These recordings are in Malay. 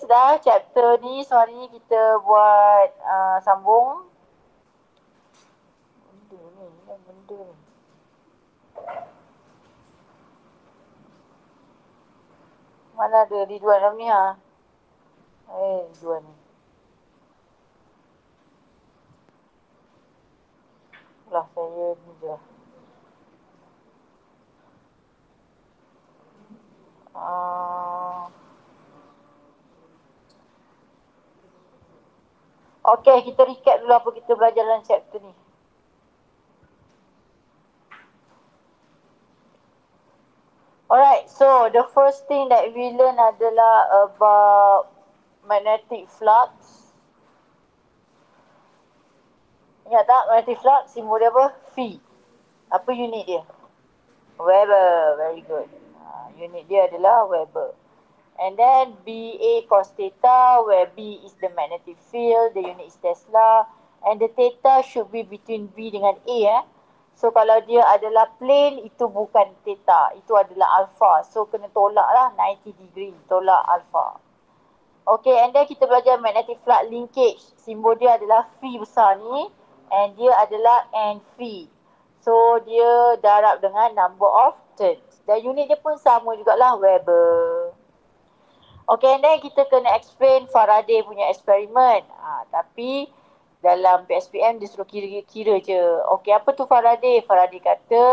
dah chapter ni. Sorry kita buat sambung. Benda ni. Mana ada Ridwan dalam ni ha? Ridwan ni. Lah saya ni je lah. Okay, kita recap dulu apa kita belajar dalam chapter ni. Alright, so the first thing that we learn adalah about magnetic flux. Ingat tak magnetic flux? Simbol dia apa? Phi. Apa unit dia? Weber. Very good. Unit dia adalah Weber. And then BA cos theta, where B is the magnetic field, the unit is Tesla, and the theta should be between B dengan A. So kalau dia adalah plane, itu bukan theta, itu adalah alpha. So kena tolak lah 90 degree, tolak alpha. Okay, and then kita belajar magnetic flux linkage. Simbol dia adalah phi besar ni, and dia adalah N phi. So dia darab dengan number of turns. Dan unit dia pun sama jugalah, Weber. Okay, and then kita kena explain Faraday punya eksperimen. Tapi dalam PSPM dia suruh kira-kira je. Okay, apa tu Faraday? Faraday kata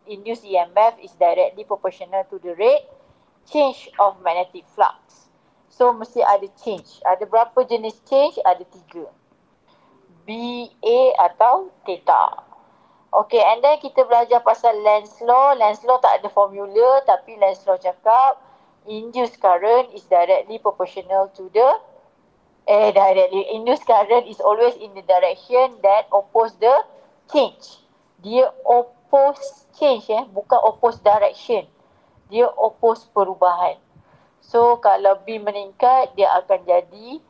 induced EMF is directly proportional to the rate change of magnetic flux. So mesti ada change. Ada berapa jenis change? Ada 3. B, A atau theta. Okay, and then kita belajar pasal Lenz law. Lenz law tak ada formula, tapi Lenz law cakap induced current is directly proportional to the induced current is always in the direction that oppose the change. Dia oppose change, bukan oppose direction. Dia oppose perubahan. So kalau B meningkat, dia akan jadi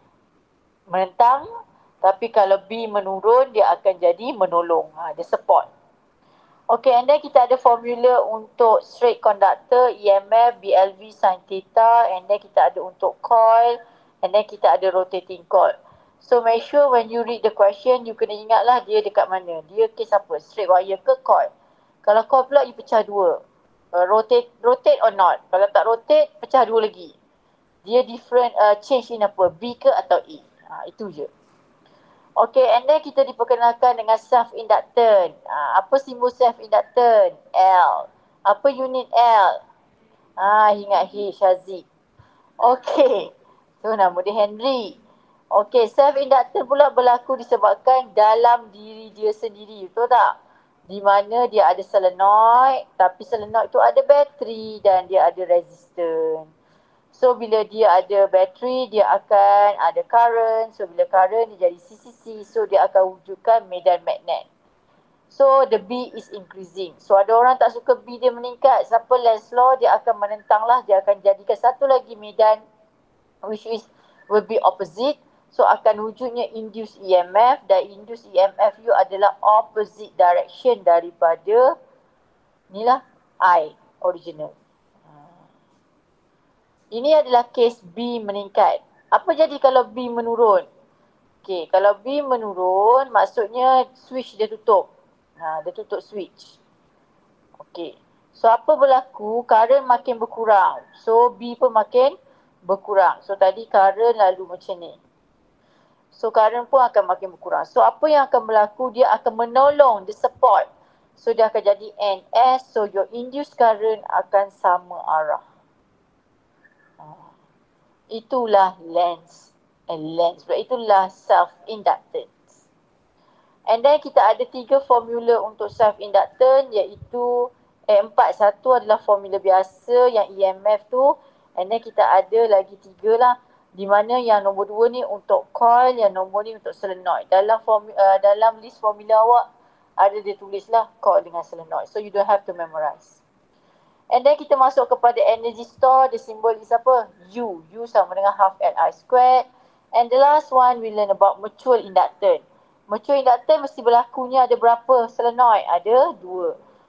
menentang, tapi kalau B menurun, dia akan jadi menolong. Dia support. Okay, and then kita ada formula untuk straight conductor, EMF, BLV sin theta, and then kita ada untuk coil, and then kita ada rotating coil. So make sure when you read the question, you kena ingatlah dia dekat mana. Dia case apa? Straight wire ke coil? Kalau coil pula, you pecah dua. Rotate or not? Kalau tak rotate, pecah dua lagi. Dia different change in apa? B ke atau E? Itu je. Okay, and then kita diperkenalkan dengan self-inductance. Apa simbol self-inductance? L. Apa unit L? Ingat H, Haziq. Okay, so nama dia Henry. Okay, self-inductance pula berlaku disebabkan dalam diri dia sendiri, betul tak? Di mana dia ada solenoid, tapi solenoid tu ada bateri dan dia ada resistance. So bila dia ada bateri, dia akan ada current. So bila current, dia jadi CCC. So dia akan wujudkan medan magnet. So the B is increasing. So ada orang tak suka B dia meningkat. Siapa Lenz law, dia akan menentang lah. Dia akan jadikan satu lagi medan which is will be opposite. So akan wujudnya induced EMF. Dan induced EMF you adalah opposite direction daripada inilah I original. Ini adalah case B meningkat. Apa jadi kalau B menurun? Okay, kalau B menurun, maksudnya switch dia tutup. Dia tutup switch. Okay. So, apa berlaku? Current makin berkurang. So, B pun makin berkurang. So, tadi current lalu macam ni. So, current pun akan makin berkurang. So, apa yang akan berlaku? Dia akan menolong, dia support. So, dia akan jadi NS. So, your induced current akan sama arah. Itulah Lenz. Itulah self-inductance. And then kita ada 3 formula untuk self-inductance, iaitu 4. Satu adalah formula biasa yang EMF tu. And then kita ada lagi 3 lah. Di mana yang nombor 2 ni untuk coil, yang nombor ni untuk solenoid. Dalam list formula awak ada dia tulis lah coil dengan solenoid. So you don't have to memorize. And then kita masuk kepada energy store. The symbol is apa? U. U sama dengan half Li squared. And the last one we learn about mutual inductance. Mutual inductance mesti berlakunya ada berapa solenoid? Ada 2.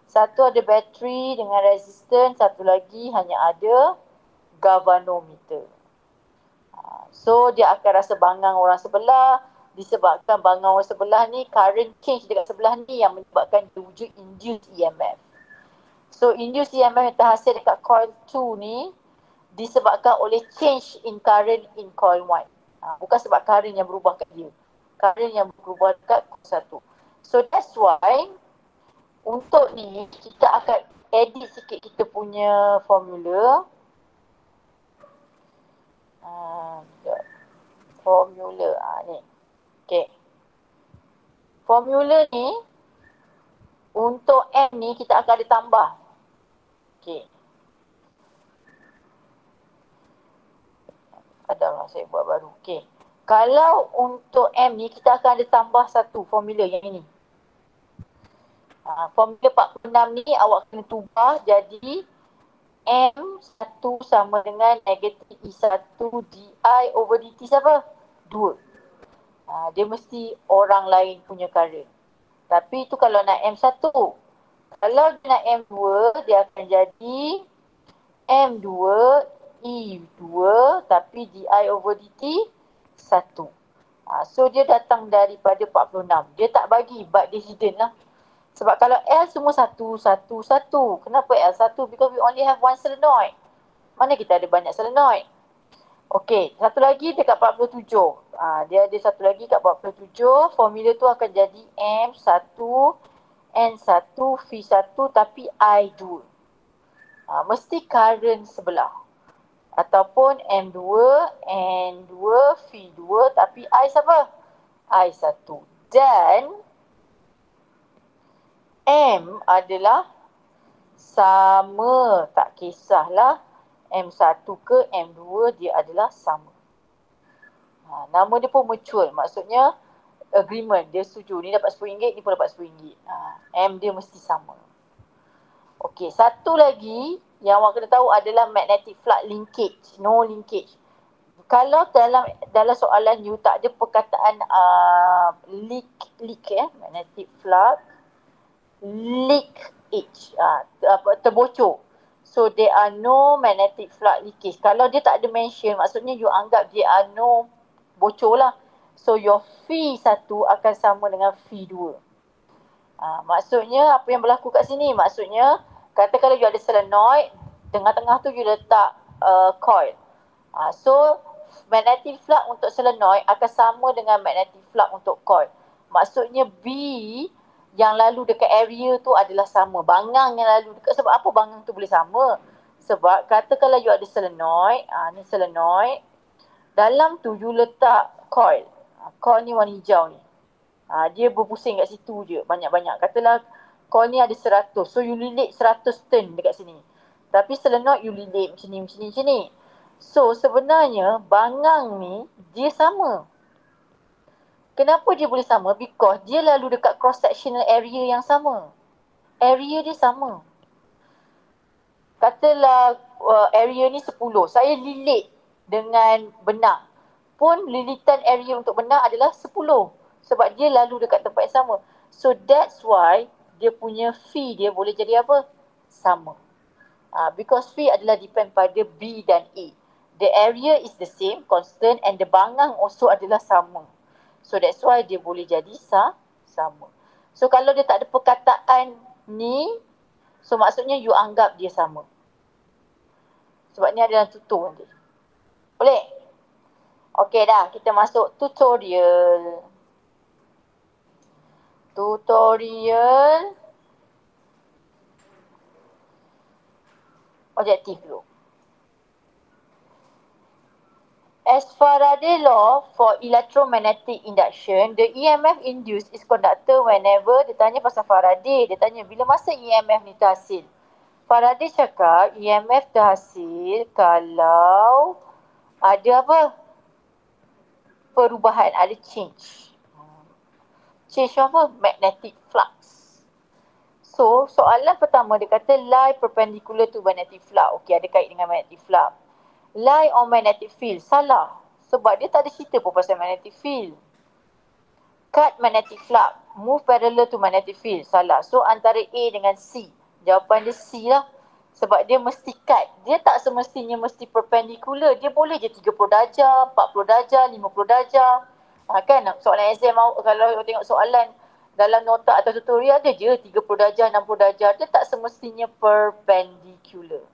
Satu ada bateri dengan resistance. Satu lagi hanya ada galvanometer. So dia akan rasa bangang orang sebelah, disebabkan bangang orang sebelah ni current change dekat sebelah ni yang menyebabkan wujud induced EMF. So induced EMF yang terhasil dekat coil 2 ni disebabkan oleh change in current in coil 1. Bukan sebab current yang berubah kat dia. Current yang berubah dekat coil 1. So that's why untuk ni kita akan edit sikit kita punya formula. Formula ni. Okay. Formula ni untuk M ni kita akan ada tambah. Okay. Adalah saya buat baru. Okay. Kalau untuk M ni kita akan ada tambah satu formula yang ini. Formula 46 ni awak kena tubah jadi M1 sama dengan negatif E1 DI over DT siapa? 2. Dia mesti orang lain punya current. Tapi itu kalau nak M1. Kalau dia nak M2, dia akan jadi M2 E2 tapi DI over DT 1. So dia datang daripada 46. Dia tak bagi but dia hidden lah. Sebab kalau L semua 1, 1, 1. Kenapa L 1? Because we only have one solenoid. Mana kita ada banyak solenoid. Okey, satu lagi dekat 47. Dia ada satu lagi kat 47. Formula tu akan jadi M1, N1, V1 tapi I2. Mesti current sebelah. Ataupun M2, N2, V2 tapi I siapa? I1. Dan M adalah sama, tak kisahlah M1 ke M2 dia adalah sama. Nama dia pun mutual, maksudnya agreement, dia setuju ni dapat RM10, ni pun dapat RM10. M dia mesti sama. Okey, satu lagi yang awak kena tahu adalah magnetic flux linkage, no linkage. Kalau dalam soalan you tak ada perkataan leak magnetic flux leakage, terbocor. So there are no magnetic flux leakage. Kalau dia tak ada mention, maksudnya you anggap dia are no bocor lah. So your V1 akan sama dengan V2. Maksudnya apa yang berlaku kat sini? Maksudnya kata kalau you ada solenoid, tengah-tengah tu you letak coil. So magnetic flux untuk solenoid akan sama dengan magnetic flux untuk coil. Maksudnya B yang lalu dekat area tu adalah sama. Bangang yang lalu dekat, sebab apa bangang tu boleh sama? Sebab kata kalau you ada solenoid, ni solenoid, dalam tu you letak coil. Coil ni warna hijau ni. Dia berpusing kat situ je banyak-banyak. Katalah coil ni ada 100. So you lilit 100 turn dekat sini. Tapi solenoid you lilit macam ni. So sebenarnya bangang ni dia sama. Kenapa dia boleh sama? Because dia lalu dekat cross sectional area yang sama. Area dia sama. Katalah area ni 10. Saya lilit dengan benang. Pun lilitan area untuk benang adalah 10. Sebab dia lalu dekat tempat yang sama. So that's why dia punya V dia boleh jadi apa? Sama. Because V adalah depend pada B dan A. The area is the same, constant, and the bangang also adalah sama. So that's why dia boleh jadi sama. So kalau dia tak ada perkataan ni, so maksudnya you anggap dia sama. Sebab ni ada dalam tutur nanti. Boleh? Okey dah, kita masuk tutorial. Objektif dulu. As Faraday law for electromagnetic induction, the EMF induced is conducted whenever, dia tanya pasal Faraday, dia tanya bila masa EMF ni terhasil. Faraday cakap EMF terhasil kalau ada apa? Perubahan, ada change. Change apa? Magnetic flux. So, soalan pertama dia kata lie perpendicular to magnetic flux. Okey, ada kait dengan magnetic flux. Lie on magnetic field. Salah. Sebab dia tak ada cerita pun pasal magnetic field. Cut magnetic flux. Move parallel to magnetic field. Salah. So, antara A dengan C. Jawapan dia C lah. Sebab dia mesti cut. Dia tak semestinya mesti perpendicular. Dia boleh je 30 darjah, 40 darjah, 50 darjah. Kan soalan exam kalau tengok soalan dalam nota atau tutorial ada je 30 darjah, 60 darjah. Dia tak semestinya perpendicular.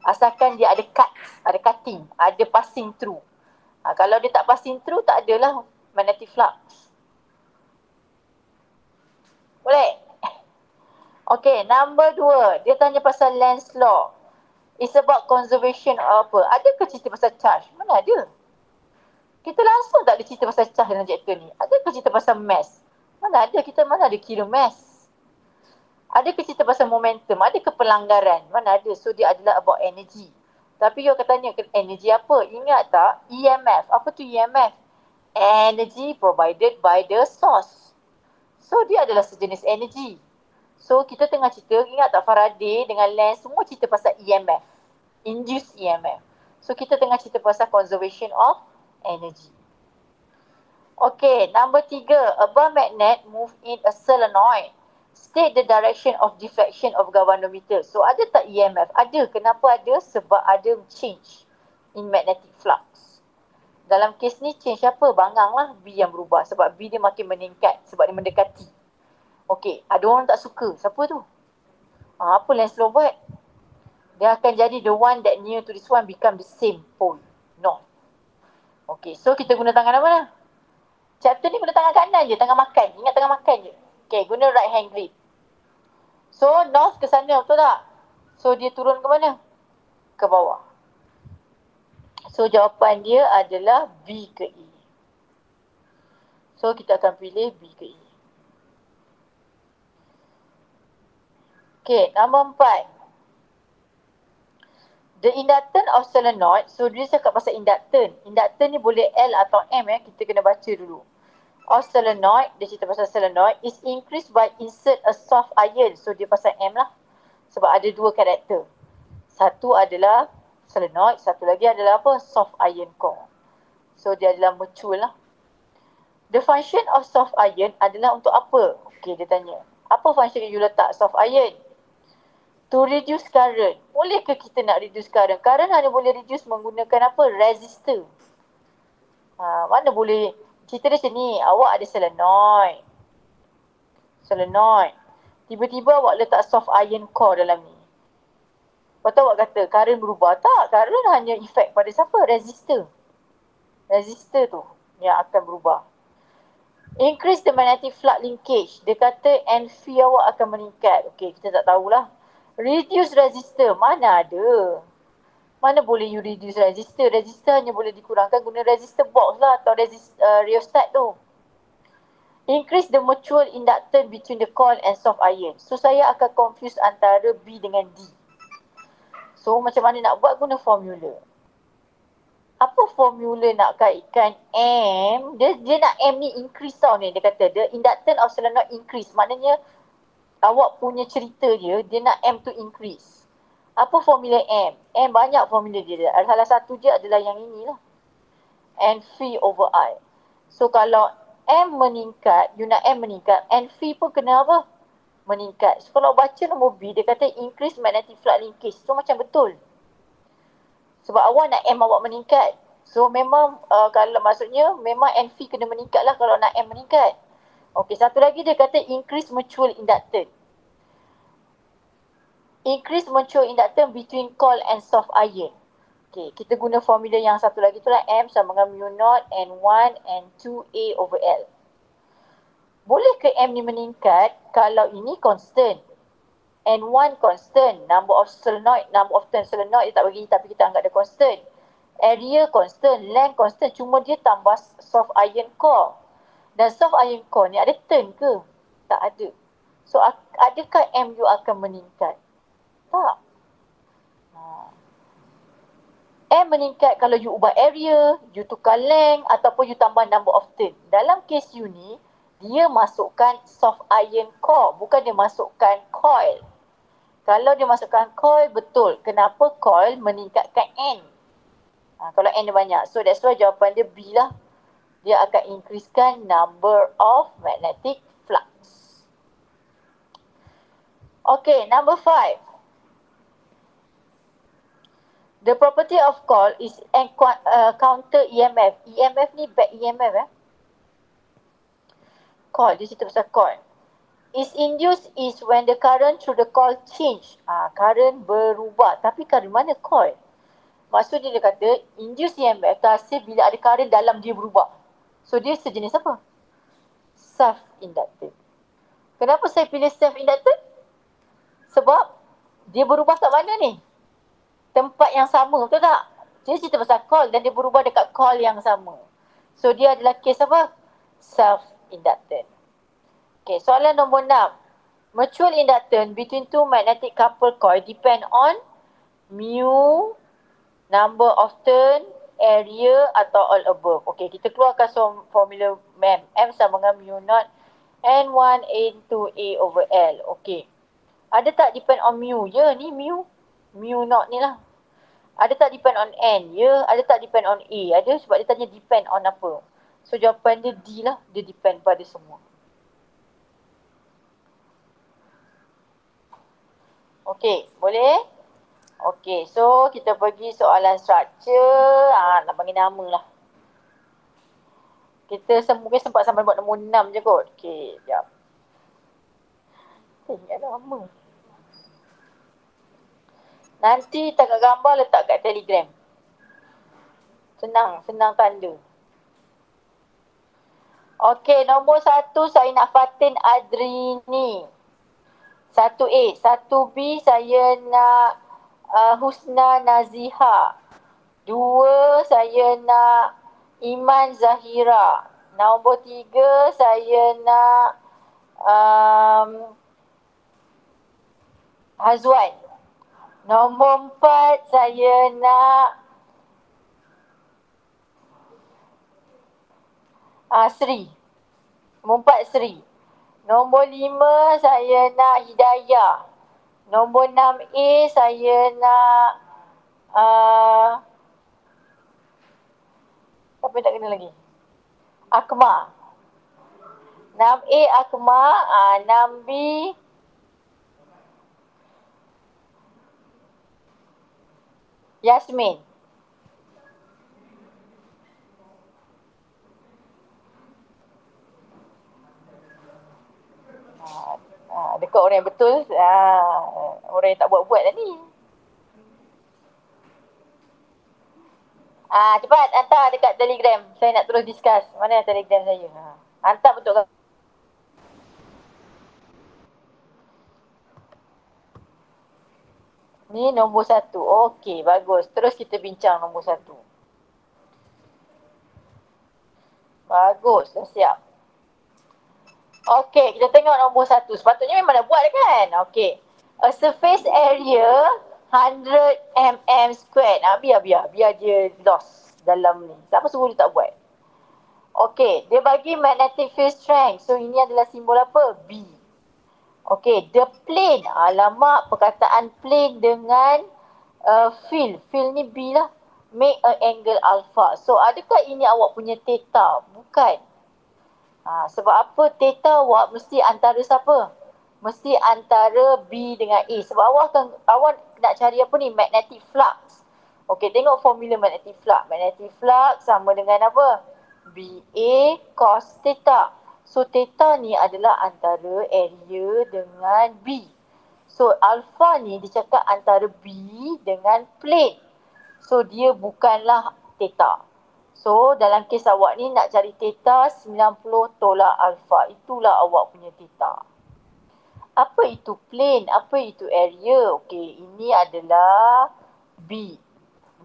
Asalkan dia ada cut, ada cutting, ada passing through. Kalau dia tak passing through, tak adalah magnetic flux. Boleh? Okay, number 2. Dia tanya pasal Lenz law. It's about conservation apa? Adakah cerita pasal charge? Mana ada? Kita langsung tak ada cerita pasal charge dalam chapter ni. Adakah cerita pasal mass? Mana ada? Kita mana ada kira mass? Adakah cerita pasal momentum? Adakah pelanggaran? Mana ada? So, dia adalah about energy. Tapi you akan tanya, energy apa? Ingat tak? EMF. Apa tu EMF? Energy provided by the source. So, dia adalah sejenis energy. So, kita tengah cerita, ingat tak Faraday dengan Lenz semua cerita pasal EMF. Induced EMF. So, kita tengah cerita pasal conservation of energy. Okay, number 3. A bar magnet move in a solenoid. State the direction of deflection of galvanometer. So, ada tak EMF? Ada. Kenapa ada? Sebab ada change in magnetic flux. Dalam kes ni, change apa? Bangang lah B yang berubah. Sebab B dia makin meningkat. Sebab dia mendekati. Okay, ada orang tak suka. Siapa tu? Apa Lenz law buat? Dia akan jadi the one that near to this one become the same pole. No. Okay, so kita guna tangan apa lah? Chapter ni guna tangan kanan je, tangan makan. Ingat tangan makan je. Okay, guna right hand grip. So, north ke sana, betul tak? So, dia turun ke mana? Ke bawah. So, jawapan dia adalah B ke E. So, kita akan pilih B ke E. Okay, nombor 4. The inductance of solenoid. So, dia cakap pasal inductance. Inductance ni boleh L atau M ya. Kita kena baca dulu. Of solenoid, dia cerita pasal solenoid, is increased by insert a soft iron. So, dia pasal M lah. Sebab ada dua karakter. Satu adalah solenoid, satu lagi adalah apa? Soft iron core. So, dia adalah mature lah. The function of soft iron adalah untuk apa? Okay, dia tanya. Apa function yang you letak soft iron? To reduce current. Bolehkah kita nak reduce current? Current hanya boleh reduce menggunakan apa? Resistor. Mana boleh? Cerita dia macam ni. Awak ada solenoid. Solenoid. Tiba-tiba awak letak soft iron core dalam ni. Lepas tu awak kata current berubah. Tak. Current hanya efek pada siapa? Resistor. Resistor tu yang akan berubah. Increase the magnetic flux linkage. Dia kata NV awak akan meningkat. Okay, kita tak tahulah. Reduce resistor. Mana ada? Mana boleh you reduce resistor? Resistor hanya boleh dikurangkan guna resistor box lah atau rheostat tu. Increase the mutual inductance between the coil and soft iron. So, saya akan confuse antara B dengan D. So, macam mana nak buat? Guna formula. Apa formula nak kaitkan M? Dia nak M ni increase tau ni. Dia kata, the inductance of solenoid increase. Maknanya, awak punya cerita dia nak M to increase. Apa formula M? M banyak formula dia. Salah satu je adalah yang inilah. NV over I. So, kalau M meningkat, you nak M meningkat, NV pun kena apa? Meningkat. So, kalau baca nombor B, dia kata increase magnetic flux linkage. So, macam betul. Sebab awak nak M awak meningkat. So, memang kalau maksudnya, memang NV kena meningkat lah kalau nak M meningkat. Okey, satu lagi dia kata increase mutual inductance. Increase mutual inductance between coil and soft iron. Okey, kita guna formula yang satu lagi tu lah. M sama dengan mu naught N1 N2A over L. Boleh ke M ni meningkat kalau ini constant? N1 constant. Number of solenoid, number of turn solenoid dia tak bagi tapi kita anggap dia constant. Area constant, length constant. Cuma dia tambah soft iron core. Dan soft iron core ni ada turn ke? Tak ada. So, adakah MU akan meningkat? Tak. M meningkat kalau you ubah area, you tukar length ataupun you tambah number of turn. Dalam kes you ni, dia masukkan soft iron core, bukan dia masukkan coil. Kalau dia masukkan coil, betul. Kenapa coil meningkatkan N? Kalau N dia banyak. So that's why jawapan dia B lah. Dia akan increasekan number of magnetic flux. Okay, number 5. The property of call is counter EMF. EMF ni back EMF Call, dia cerita pasal call. Is induced is when the current through the call change. Current berubah. Tapi current mana call? Maksud dia kata, induced EMF terhasil bila ada current dalam dia berubah. So, dia sejenis apa? Self-inductive. Kenapa saya pilih self-inductive? Sebab dia berubah kat mana ni? Tempat yang sama, betul tak? Dia cerita pasal call dan dia berubah dekat call yang sama. So, dia adalah case apa? Self-inductant. Okay, soalan nombor 6. Mutual inductance between two magnetic coupled coil depend on mu, number of turn, area atau all above. Okay, kita keluarkan formula M. M sama dengan mu naught N1 N2 A over L. Okay. Ada tak depend on mu? Ya, ni mu. Mu naught ni lah. Ada tak depend on N? Ya. Ada tak depend on A? Ada, sebab dia tanya depend on apa. So, jawapan dia D lah. Dia depend pada semua. Okey, boleh? Okey, so kita pergi soalan structure. Nak bagi nama lah. Kita mungkin sempat sampai buat nombor 6 je kot. Okey, sekejap. Ingat nama. Nanti tangkap gambar letak kat Telegram. Senang tanda. Okey, nombor 1 saya nak Fatin Adrini. 1A. 1B saya nak Husna Naziha. 2 saya nak Iman Zahira. Nombor 3 saya nak Hazwan. Nombor 4 saya nak Sri. Nombor 4 Sri. Nombor 5 saya nak Hidayah. Nombor 6A saya nak siapa yang tak kena lagi? Akmal. 6A Akmal. 6B Yasmin. Dekat orang yang betul, orang yang tak buat-buat lah ni. Cepat hantar dekat Telegram. Saya nak terus discuss. Mana Telegram saya? Hantar betul kan? Ni nombor 1. Okey, bagus. Terus kita bincang nombor 1. Bagus, dah siap. Okey, kita tengok nombor 1. Sepatutnya memang dah buat kan? Okey. A surface area 100 mm squared. Biar dia lost dalam ni. Siapa suruh dia tak buat? Okey, dia bagi magnetic field strength. So, ini adalah simbol apa? B. Okey, the plane. Alamak, perkataan plane dengan field. Field ni B lah. Make a angle alpha. So, adakah ini awak punya theta? Bukan. Sebab apa? Theta awak mesti antara siapa? Mesti antara B dengan A. Sebab awak nak cari apa ni? Magnetic flux. Okey, tengok formula magnetic flux. Magnetic flux sama dengan apa? BA cos theta. So, theta ni adalah antara area dengan B. So, alpha ni dia cakap antara B dengan plane. So, dia bukanlah theta. So, dalam kes awak ni nak cari theta 90 tolak alpha. Itulah awak punya theta. Apa itu plane? Apa itu area? Okey, ini adalah B.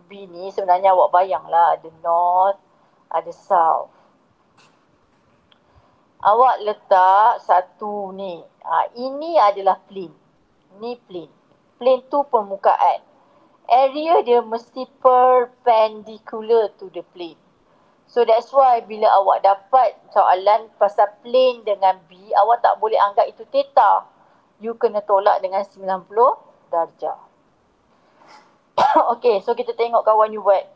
B ni sebenarnya awak bayanglah ada north, ada south. Awak letak satu ni. Ini adalah plane. Ni plane. Plane tu permukaan. Area dia mesti perpendicular to the plane. So that's why bila awak dapat soalan pasal plane dengan B, awak tak boleh anggap itu theta. You kena tolak dengan 90 darjah. Okey, so kita tengok kawan you buat.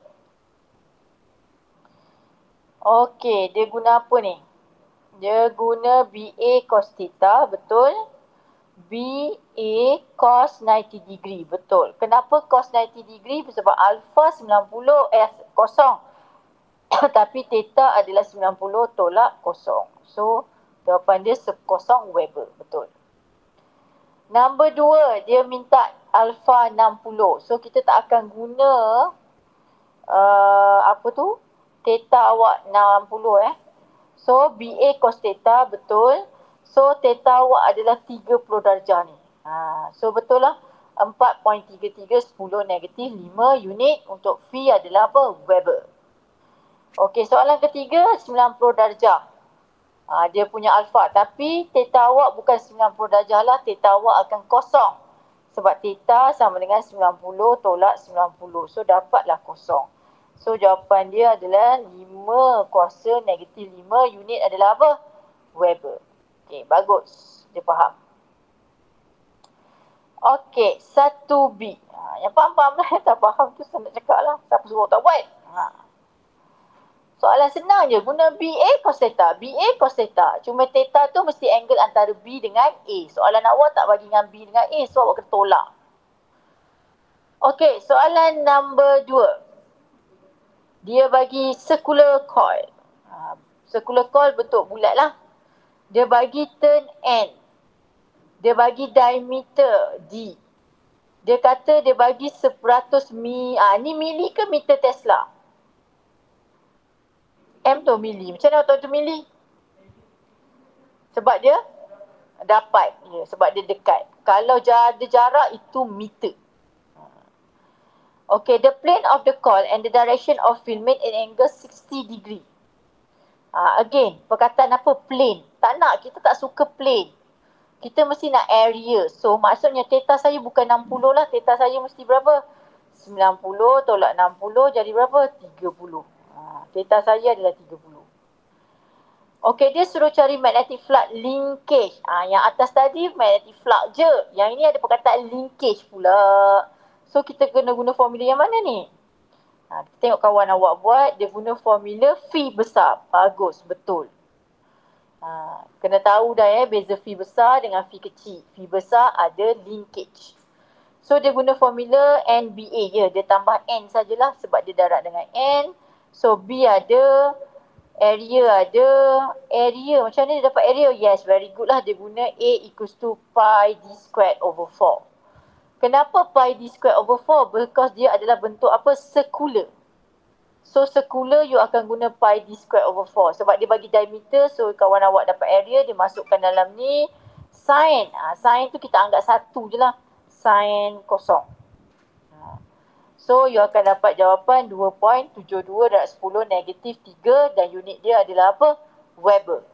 Okey, dia guna apa ni? Dia guna BA cos theta, betul? BA cos 90 degree. Betul. Kenapa cos 90 degree? Sebab alpha 90 kosong. Tapi theta adalah 90 tolak kosong. So, jawapan dia sekosong Weber. Betul. Nombor 2, dia minta alpha 60. So, kita tak akan guna apa tu? Theta awak 60 So, BA cos theta betul. So, theta awak adalah 30 darjah ni. So, betul lah. 4.33 10 negatif 5 unit. Untuk V adalah apa? Weber. Okey, soalan ketiga 90 darjah. Dia punya alfa. Tapi theta awak bukan 90 darjah lah. Theta awak akan kosong. Sebab theta sama dengan 90 tolak 90. So, dapatlah kosong. So, jawapan dia adalah 5 kuasa negatif 5 unit adalah apa? Weber. Okey, bagus. Dia faham. Okey, 1B. Yang faham-faham lah. Yang tak faham tu saya nak cakap lah. Siapa suruh tak buat? Soalan senang je. Guna BA cos theta. BA cos theta. Cuma theta tu mesti angle antara B dengan A. Soalan awak tak bagi dengan B dengan A. So, awak kena tolak. Okey, soalan nombor 2. Dia bagi circular coil. Circular coil bentuk bulat lah. Dia bagi turn N. Dia bagi diameter D. Dia kata dia bagi 100 ni mili ke meter Tesla? M tu mili. Macam mana tahu tu mili? Sebab dia dapat. Ya, sebab dia dekat. Kalau ada jarak itu meter. Okay, the plane of the coil and the direction of filament in angle 60 degree. Again, perkataan apa? Plane. Tak nak, kita tak suka plane. Kita mesti nak area. So, maksudnya theta saya bukan 60 lah. Theta saya mesti berapa? 90 tolak 60 jadi berapa? 30. Theta saya adalah 30. Okey, dia suruh cari magnetic flux linkage. Yang atas tadi magnetic flux je. Yang ini ada perkataan linkage pula. So, kita kena guna formula yang mana ni? Kita tengok kawan awak buat. Dia guna formula V besar. Bagus, betul. Kena tahu dah beza V besar dengan V kecil. V besar ada linkage. So, dia guna formula NBA je. Dia tambah N sajalah sebab dia darab dengan N. So, B ada, area ada. Area, macam mana dia dapat area? Yes, very good lah. Dia guna A equals to pi d squared over 4. Kenapa pi d squared over 4? Because dia adalah bentuk apa? Circular. So, circular you akan guna pi d squared over 4. Sebab dia bagi diameter, so kawan awak dapat area, dia masukkan dalam ni. Sin. Sin tu kita anggap satu je lah. Sin kosong. So, you akan dapat jawapan 2.72 darab 10 negatif 3 dan unit dia adalah apa? Weber.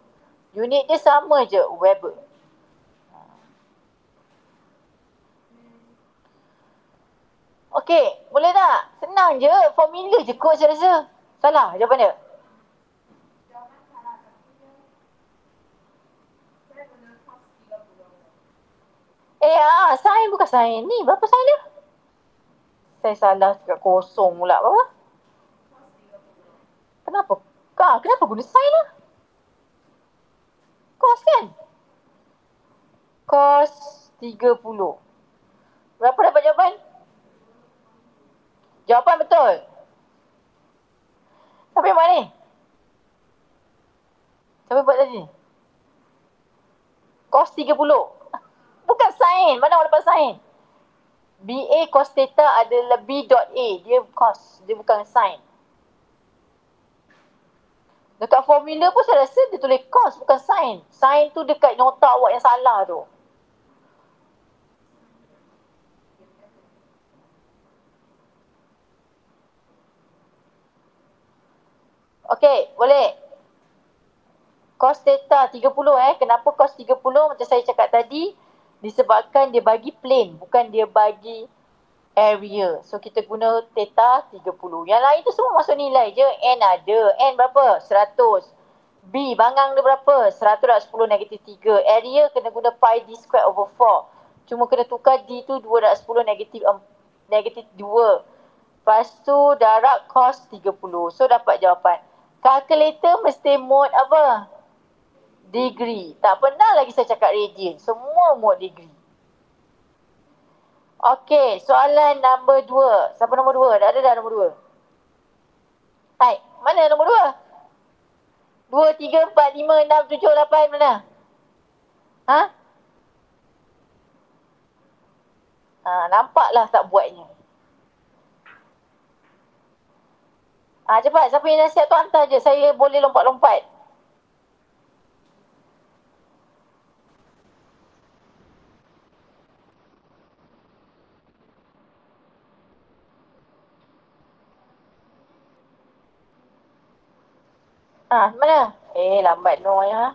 Unit dia sama je, Weber. Okey, boleh tak? Senang je. Formula je kot saya rasa. Salah jawapan dia. Sain bukan sain. Ni berapa sain dia? Saya salah dekat kosong pula. Berapa? Kenapa? Kenapa guna sain lah? Cos kan? Cos 30. Berapa dapat jawapan? Jawapan betul. Siapa yang buat ni? Siapa buat tadi? Cos 30. Bukan sin. Mana awak dapat sin? BA cos theta adalah B dot A. Dia cos. Dia bukan sin. Dekat formula pun saya rasa dia tulis cos bukan sin. Sin tu dekat nota awak yang salah tu. Okey, boleh. Cos theta 30 Kenapa cos 30? Macam saya cakap tadi, disebabkan dia bagi plane, bukan dia bagi area. So, kita guna theta 30. Yang lain tu semua masuk nilai je. N ada. N berapa? 100. B, bangang dia berapa? 100 darab 10 negatif 3. Area kena guna pi d squared over 4. Cuma kena tukar D tu 2 darab 10 negatif 2. Lepas tu darab cos 30. So, dapat jawapan. Kalkulator mesti mode apa? Degree. Tak pernah lagi saya cakap radian. Semua mode degree. Okey, soalan nombor 2. Siapa nombor 2? Dah ada dah nombor 2. Hai, mana nombor 2? 2, 3, 4, 5, 6, 7, 8, mana? Ha? Nampaklah tak buatnya. Cepat, siapa yang dah siap tu hantar je. Saya boleh lompat-lompat. Mana? Lambat no ya.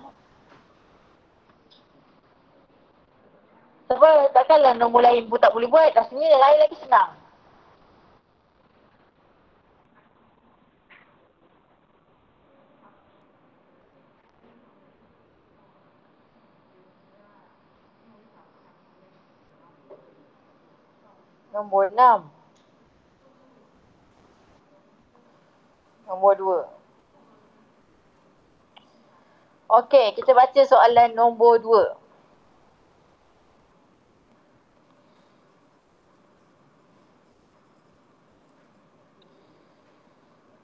Sebab takkanlah nombor lain pun tak boleh buat. Rasanya yang lain lagi senang. Nombor 6. Nombor 2. Okey, kita baca soalan nombor 2.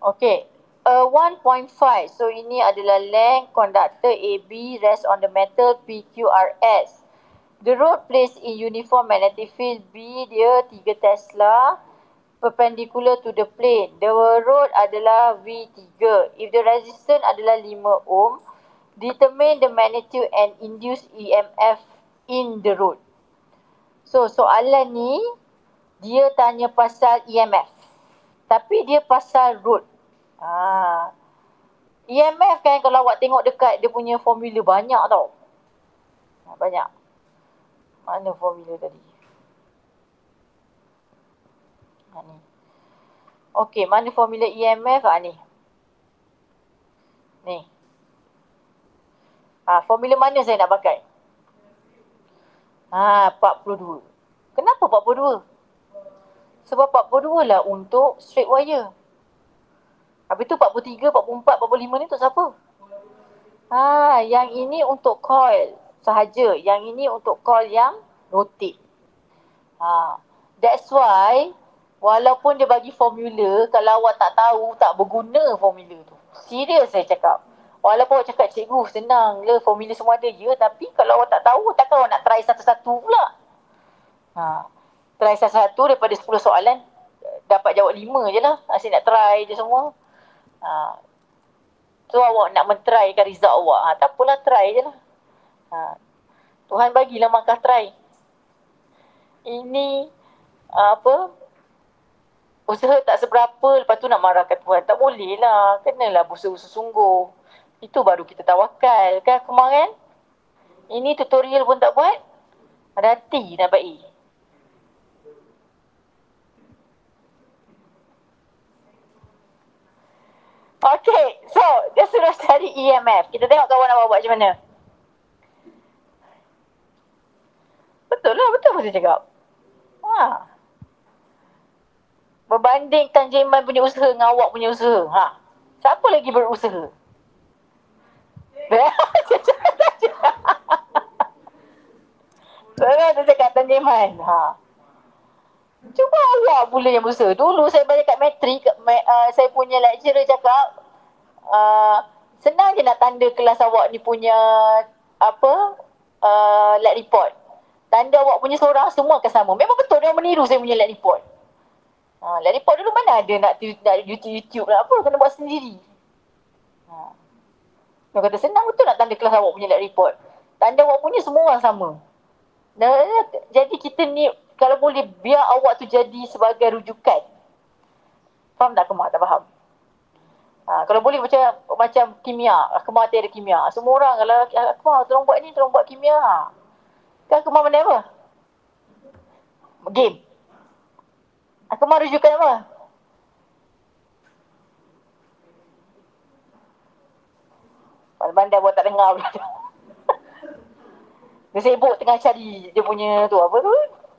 Okey. 1.5. So ini adalah length conductor AB rest on the metal PQRS. The rod placed in uniform magnetic field B dia 3 Tesla perpendicular to the plane. The rod adalah V3. If the resistance adalah 5 ohm, determine the magnitude and induced EMF in the rod. So soalan ni dia tanya pasal EMF. Tapi dia pasal rod. EMF kan kalau awak tengok dekat dia punya formula banyak tau. Banyak. Mana formula tadi? Ni. Okey, mana formula EMF? Ni. Ni. Formula mana saya nak pakai? 42. Kenapa 42? Sebab 42 lah untuk straight wire. Habis tu 43, 44, 45 ni untuk siapa? Yang ini untuk coil sahaja. Yang ini untuk coil yang rotate. That's why walaupun dia bagi formula, kalau awak tak tahu, tak berguna formula tu. Serius saya cakap. Walaupun awak cakap, cikgu senang le formula semua ada. Ya, tapi kalau awak tak tahu, takkan awak nak try satu-satu pula. Try satu-satu daripada 10 soalan, dapat jawab 5 je lah. Asyik nak try je semua. So awak nak mentrykan result awak. Tak apalah, try je lah. Tuhan bagilah mangkah try. Ini usaha tak seberapa, lepas tu nak marahkan Tuhan. Tak boleh lah. Kenalah berusaha sungguh. Itu baru kita tawakal. Kan kemarin? Ini tutorial pun tak buat. Ada hati nak baik. Okay, so dia suruh cari EMF. Kita tengok kawan awak buat macam mana. Betul lah, betul apa saya cakap. Berbanding Tanjiman punya usaha dengan awak punya usaha. Siapa lagi berusaha? Saya cakap Tanjiman. Cuba awak pula yang berusaha. Dulu saya belajar kat matrik, saya punya lecturer cakap, senang je nak tanda kelas awak ni punya lab report. Tanda awak punya seorang semua akan sama. Memang betul dia meniru saya punya lab report. Lab report dulu mana ada nak YouTube nak apa, kena buat sendiri. Dia kata senang betul nak tanda kelas awak punya lab report. Tanda awak punya semua orang sama. Jadi kita ni kalau boleh biar awak tu jadi sebagai rujukan. Faham tak Kemal? Tak faham? Kalau boleh macam kimia, Kemal ada kimia. Semua orang kalau Kemal tolong buat ni, tolong buat kimia. Kan Kemal mana apa? Game. Kemal rujukan apa? Pandai buat tak dengar pula. Dia sibuk tengah cari dia punya tu apa tu?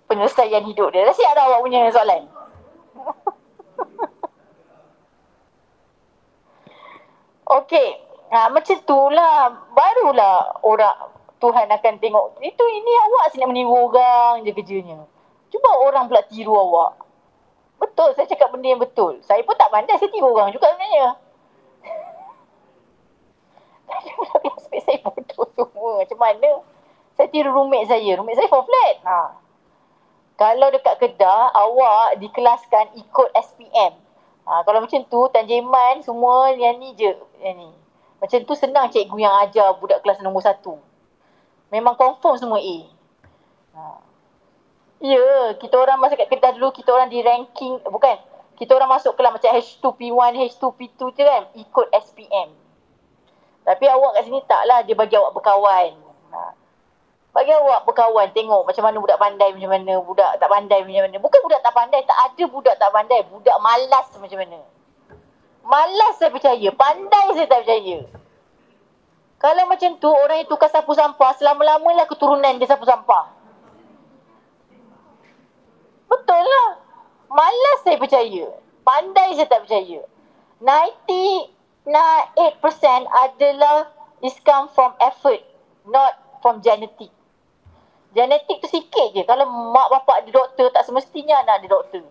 Penyelesaian hidup dia. Dah siap dah awak punya soalan? Okey. Macam tu lah. Barulah orang Tuhan akan tengok. Ini awak asyik nak meniru orang je kerjanya. Cuba orang pula tiru awak. Betul, saya cakap benda yang betul. Saya pun tak pandai, saya tiru orang juga sebenarnya. Aspek saya bodoh semua. Macam mana? Saya tiru roommate saya. Roommate saya 4 flat. Kalau dekat Kedah, awak dikelaskan ikut SPM. Kalau macam tu, Tanjiman semua yang ni je. Yang ni. Macam tu senang cikgu yang ajar budak kelas nombor 1. Memang confirm semua A. Ha. Ya, kita orang masa kat Kedah dulu, kita orang di ranking, bukan. Kita orang masuk kelas macam H2P1, H2P2 je kan, ikut SPM. Tapi awak kat sini taklah, dia bagi awak berkawan. Bagi awak berkawan, tengok macam mana budak pandai, macam mana budak tak pandai, macam mana. Bukan budak tak pandai, tak ada budak tak pandai. Budak malas macam mana. Malas saya percaya, pandai saya tak percaya. Kalau macam tu, orang yang tukar sapu sampah, selama-lamalah keturunan dia sapu sampah. Betul lah. Malas saya percaya. Pandai saya tak percaya. 98% adalah is come from effort, not from genetic. Genetik tu sikit je. Kalau mak bapak ada doktor, tak semestinya anak ada doktor.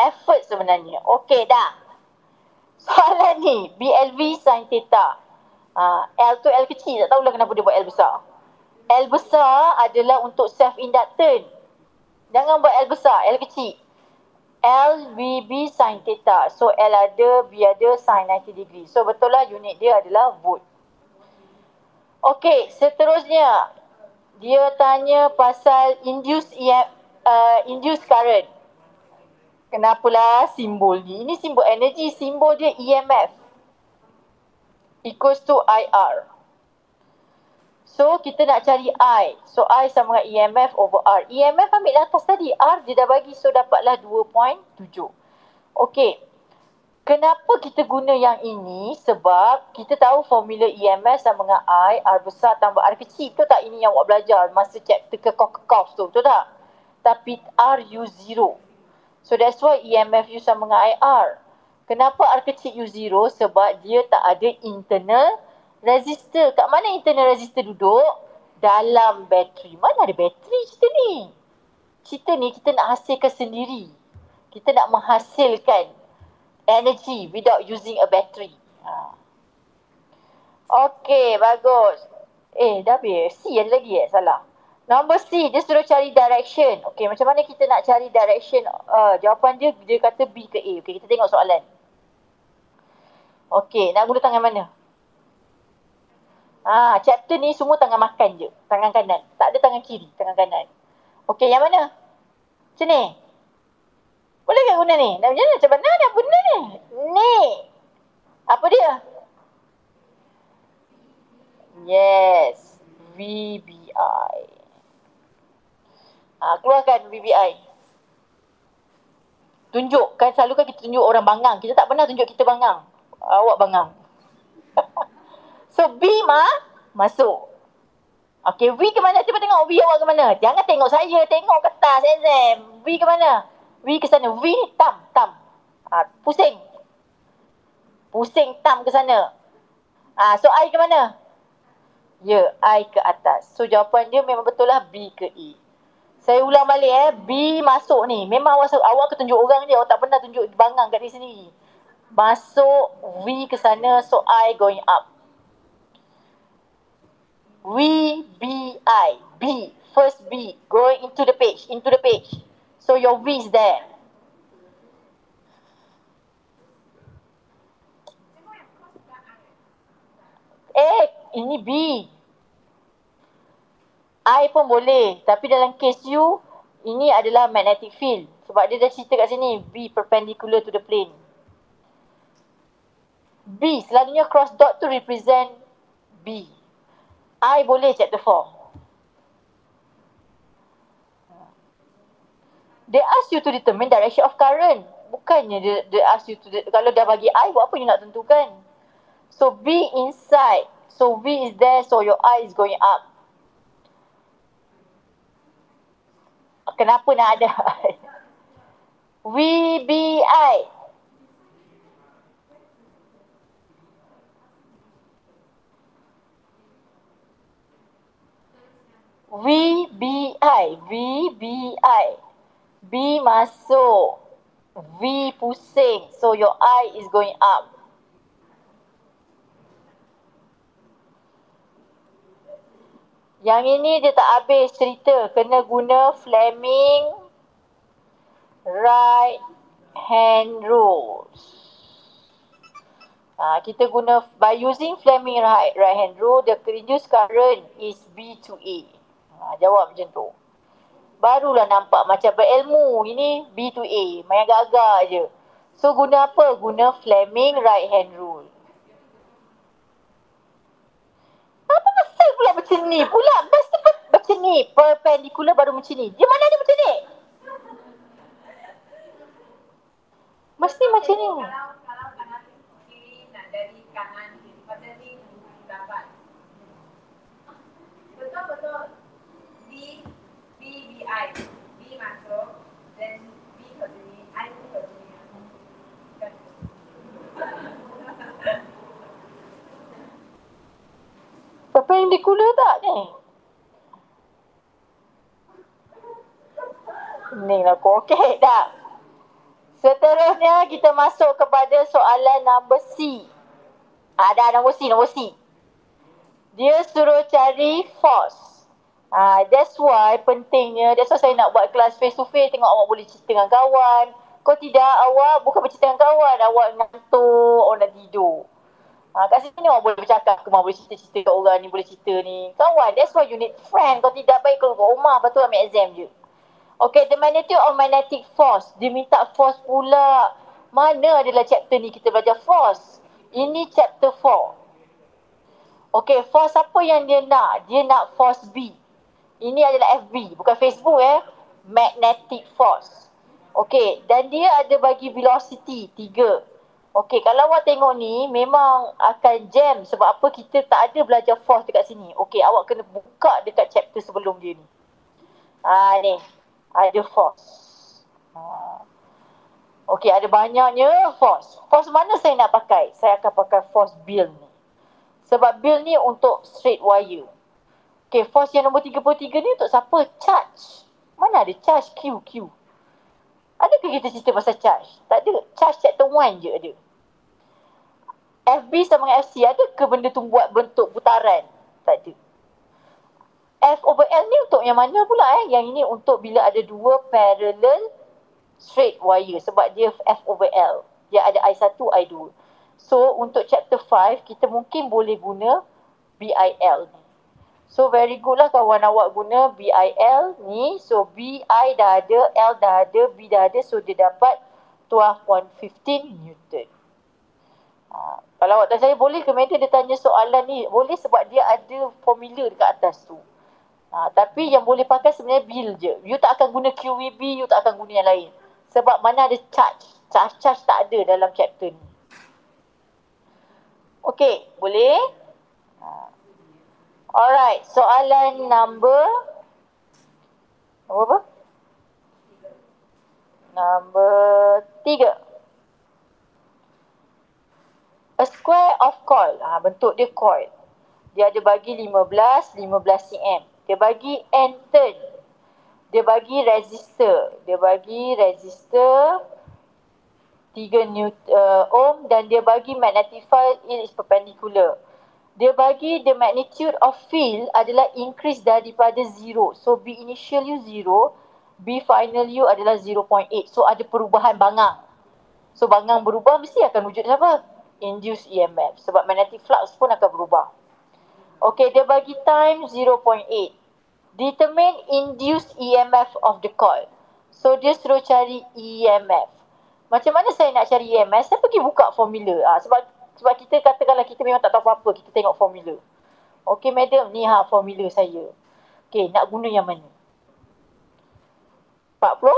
Effort sebenarnya. Okey dah. Soalan ni, BLV sin theta. L tu L kecil, tak tahulah kenapa dia buat L besar. L besar adalah untuk self-inductance. Jangan buat L besar, L kecil. L, V, B sin theta. So L ada, V ada, sin 90 degree. So betul lah unit dia adalah volt. Okey, seterusnya. Dia tanya pasal induced current. Kenapalah simbol ni? Ini simbol energi, simbol dia EMF. Equals to IR. So, kita nak cari I. So, I sama dengan EMF over R. EMF ambil atas tadi. R dia dah bagi. So, dapatlah 2.7. Okey. Kenapa kita guna yang ini? Sebab kita tahu formula EMF sama dengan I. R besar tambah R kecil. Betul tak? Ini yang awak belajar masa chapter kekov tu. Betul tak? Tapi R U0. So, that's why EMF U sama dengan IR. Kenapa R kecil U0? Sebab dia tak ada internal resistor. Kat mana internal resistor duduk? Dalam bateri. Mana ada bateri cerita ni? Cerita ni kita nak hasilkan sendiri. Kita nak menghasilkan energy without using a battery. Okey, bagus. Dah habis. C ada lagi Salah. Nombor C, dia suruh cari direction. Okey, macam mana kita nak cari direction? Jawapan dia kata B ke A. Okey, kita tengok soalan. Okey, nak guna tangan mana? Chapter ni semua tangan makan je. Tangan kanan. Tak ada tangan kiri, tangan kanan. Okey, yang mana? Macam ni. Boleh tak guna ni? Macam mana nak guna ni? Ni. Apa dia? Yes. VBI. Keluarkan VBI. Tunjuk. Kan selalu kan kita tunjuk orang bangang. Kita tak pernah tunjuk kita bangang. Awak bangang. So, B masuk. Okey, V ke mana? Cuba tengok V awak ke mana. Jangan tengok saya. Tengok kertas exam. V ke mana? V ke sana. V ni tam. Pusing. Pusing tam ke sana. So, I ke mana? Ya, I ke atas. So, jawapan dia memang betul lah B ke E. Saya ulang balik B masuk ni. Memang awak ke tunjuk orang je. Awak tak pernah tunjuk bangang kat diri sendiri. Masuk V ke sana. So, I going up. VBI. B. First B. Going into the page. So, your V is there. Ini B. I pun boleh. Tapi dalam case you, ini adalah magnetic field. Sebab dia dah cerita kat sini. B perpendicular to the plane. B. Selalunya cross dot tu represent B. I boleh chapter 4. They ask you to determine direction of current. Bukannya they ask you to... Kalau dah bagi I, buat apa you nak tentukan? So, B inside. So, V is there. So, your I is going up. Kenapa nak ada I? VBI. VBI. VBI. B masuk, V pusing. So your I is going up. Yang ini dia tak habis cerita. Kena guna Fleming right hand rules. Kita guna, by using Fleming right hand rule, the reduced current is B to A. Jawab macam tu. Barulah nampak macam berilmu. Ini B to A. Main agak-agak je. So guna apa? Guna Fleming right hand rule. Apa pasal pula macam ni? Pula mesti macam ni. Perpendicular baru macam ni. Dia mana ada macam ni? Mesti macam ni. Kalau kanan kiri nak dari kanan kiri. Macam ni dapat. Betul-betul. B, I. B masuk. Then B ke sini. I pun ke sini. Perpendicular tak ni? Ni lah kokek dah. Seterusnya kita masuk kepada soalan nombor C. Ada nombor C. Dia suruh cari force. That's why pentingnya, that's why saya nak buat kelas face to face. Tengok awak boleh cerita dengan kawan. Kalau tidak, awak bukan bercerita dengan kawan. Awak ngantuk, awak nak tidur. Kat sini awak boleh bercakap, kemau boleh cerita-cerita kat orang ni, boleh cerita ni. Kawan, that's why you need friend. Kalau tidak, baik keluar rumah, lepas tu ambil exam je. Okay, the magnitude of magnetic force. Dia minta force pula. Mana adalah chapter ni kita belajar force? Ini chapter 4. Okay, force apa yang dia nak? Dia nak force B. Ini adalah FB, bukan Facebook Magnetic force. Okay, dan dia ada bagi velocity 3. Okay, kalau awak tengok ni, memang akan jam. Sebab apa? Kita tak ada belajar force dekat sini. Okay, awak kena buka dekat chapter sebelum dia ni. Ni. Ada force. Okey, ada banyaknya force. Force mana saya nak pakai? Saya akan pakai force Bill ni. Sebab Bill ni untuk straight wire. Okey, force yang nombor 33 ni untuk siapa? Charge. Mana ada charge? Q. Adakah kita cerita pasal charge? Tak ada. Charge chapter 1 je ada. FB sama dengan FC, adakah benda tu buat bentuk putaran? Tak ada. F over L ni untuk yang mana pula Yang ini untuk bila ada dua parallel straight wire. Sebab dia F over L. Dia ada I1, I2. So, untuk chapter 5, kita mungkin boleh guna BIL ni. So, very good lah kawan awak guna BIL ni. So, BI dah ada, L dah ada, B dah ada. So, dia dapat 12.15 Newton. Kalau awak tanya saya, boleh ke Madam dia tanya soalan ni? Boleh sebab dia ada formula dekat atas tu. Tapi yang boleh pakai sebenarnya Bill je. You tak akan guna QVB, you tak akan guna yang lain. Sebab mana ada charge. Charge tak ada dalam chapter ni. Okey, boleh? Alright, soalan number apa? Number 3. A square of coil. Bentuk dia coil. Dia ada bagi 15 cm. Dia bagi N turn. Dia bagi resistor. 3 ohm dan dia bagi magnetic field is perpendicular. Dia bagi the magnitude of field adalah increase daripada 0. So B initial you 0, B final you adalah 0.8. So ada perubahan bangang. So bangang berubah mesti akan wujud apa? Induced EMF. Sebab magnetic flux pun akan berubah. Okay, dia bagi time 0.8. Determine induced EMF of the coil. So, dia suruh cari EMF. Macam mana saya nak cari EMF? Saya pergi buka formula. Sebab kita katakanlah kita memang tak tahu apa-apa. Kita tengok formula. Okay, madam. Ni formula saya. Okay, nak guna yang mana? 40?